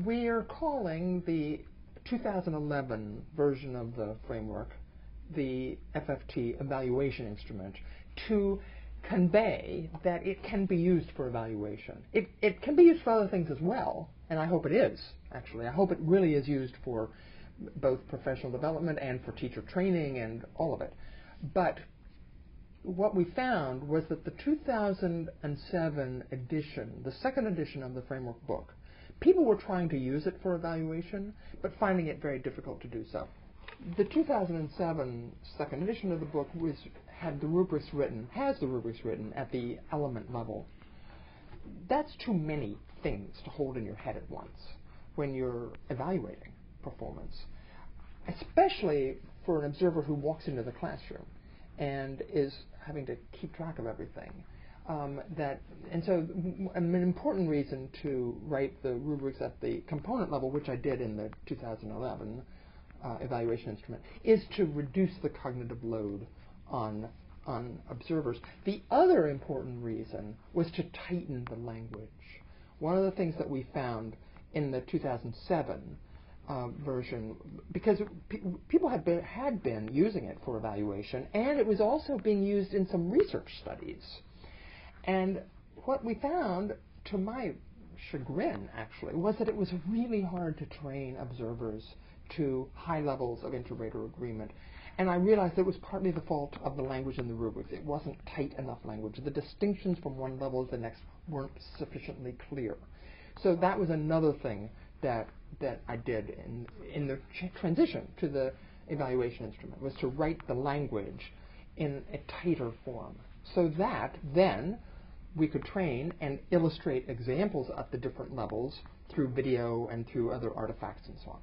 We're calling the 2011 version of the framework the FfT evaluation instrument to convey that it can be used for evaluation. It can be used for other things as well, and I hope it is, actually. I hope it really is used for both professional development and for teacher training and all of it. But what we found was that the 2007 edition, the second edition of the framework book, people were trying to use it for evaluation, but finding it very difficult to do so. The 2007 second edition of the book has the rubrics written at the element level. That's too many things to hold in your head at once when you're evaluating performance, especially for an observer who walks into the classroom and is having to keep track of everything. And so an important reason to write the rubrics at the component level, which I did in the 2011 evaluation instrument, is to reduce the cognitive load on observers. The other important reason was to tighten the language. One of the things that we found in the 2007 version, because people had been using it for evaluation, and it was also being used in some research studies. And what we found, to my chagrin actually, was that it was really hard to train observers to high levels of inter-rater agreement. And I realized it was partly the fault of the language in the rubrics. It wasn't tight enough language. The distinctions from one level to the next weren't sufficiently clear. So that was another thing that I did in the transition to the evaluation instrument, was to write the language in a tighter form, so that then we could train and illustrate examples at the different levels through video and through other artifacts and so on.